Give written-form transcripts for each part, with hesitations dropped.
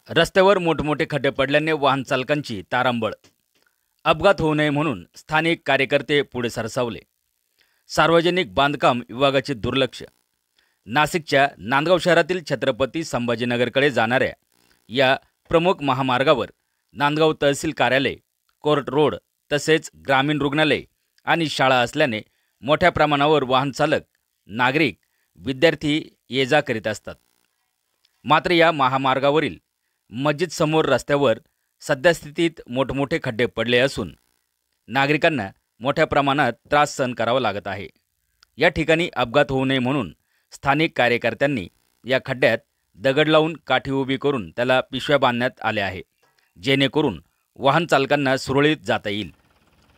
रस्त्यावर मोठमोठे खड्डे पडल्याने वाहन चालकांची तारांबळ. अपघात होऊ नये म्हणून स्थानिक कार्यकर्ते पुढे सरसावले. सार्वजनिक बांधकाम विभागाचे दुर्लक्ष. नाशिकच्या नांदगाव शहरातील छत्रपती संभाजीनगरकडे जाणाऱ्या या प्रमुख महामार्गावर नांदगाव तहसील कार्यालय, कोर्ट रोड तसेच ग्रामीण रुग्णालय आणि शाळा असल्याने मोठ्या प्रमाणावर वाहन चालक, नागरिक, विद्यार्थी ये जा करीत असतात. मात्र या महामार्गावरील मस्जिद समोर रस्त्यावर सद्यस्थितीत मोठमोठे खड्डे पडले असून नागरिकांना मोठ्या प्रमाणात त्रास सहन करावा लागत आहे. या ठिकाणी अपघात होऊ नये म्हणून स्थानिक कार्यकर्त्यांनी या खड्ड्यात दगड लावून काठी उभी करून त्याला पिशव्या बांधण्यात आल्या आहे, जेणेकरून वाहन चालकांना सुरळीत जाता येईल.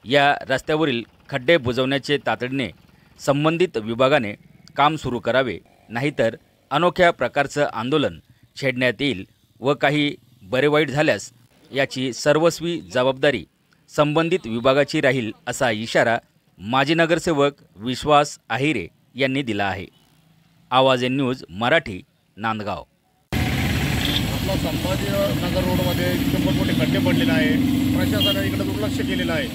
या रस्त्यावरील खड्डे बुजवण्याचे तातडीने संबंधित विभागाने काम सुरू करावे, नाहीतर अनोख्या प्रकारचं आंदोलन छेडण्यात येईल व काही बरे वाईट झाल्यास याची सर्वस्वी जबाबदारी संबंधित विभागाची राहील, असा इशारा माजी नगरसेवक विश्वास आहिरे यांनी दिला आहे. आवाज एन न्यूज मराठी, नांदगाव. आपला संभाजीनगर रोडमध्ये मोठमोठे खड्डे पडलेले आहे. प्रशासनाने इकडे दुर्लक्ष केलेलं आहे.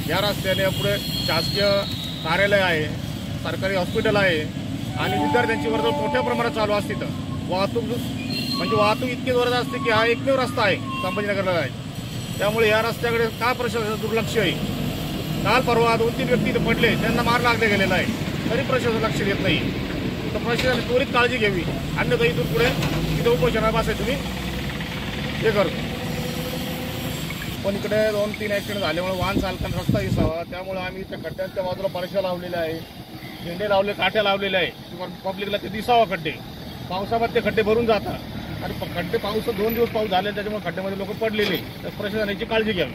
या रस्त्याने पुढे शासकीय कार्यालय आहे, सरकारी हॉस्पिटल आहे आणि विद्यार्थ्यांची वर्दळ मोठ्या प्रमाणात चालू असते. वाहतूक इतकी जोरात असते की हा एकमेव रस्ता आहे संभाजीनगरला आहे. त्यामुळे या रस्त्याकडे का प्रशासनाचं दुर्लक्ष आहे? काल परवा 2-3 व्यक्ती इथे पडले, त्यांना मार लागले गेलेला आहे, तरी प्रशासन लक्ष देत नाही. तर प्रशासनाने त्वरित काळजी घ्यावी, अन्यथा इथून पुढे इथं उपोषणाला बसायचं तुम्ही हे करतो. पण इकडे 2-3 ॲक्सिडेंट झाल्यामुळे वाहन चालकांना रस्ता दिसावा, त्यामुळे आम्ही त्या खड्ड्यांच्या बाजूला परीक्षा लावलेल्या आहे, झेंडे लावले, काठ्या लावलेल्या आहे. पब्लिकला ते दिसावा खड्डे. पावसामध्ये ते खड्डे भरून जातात आणि खड्डे 2 दिवस पाऊस झाले, त्याच्यामुळे खड्ड्यामध्ये लोक पडलेले. तर प्रशासनाची काळजी घ्यावी.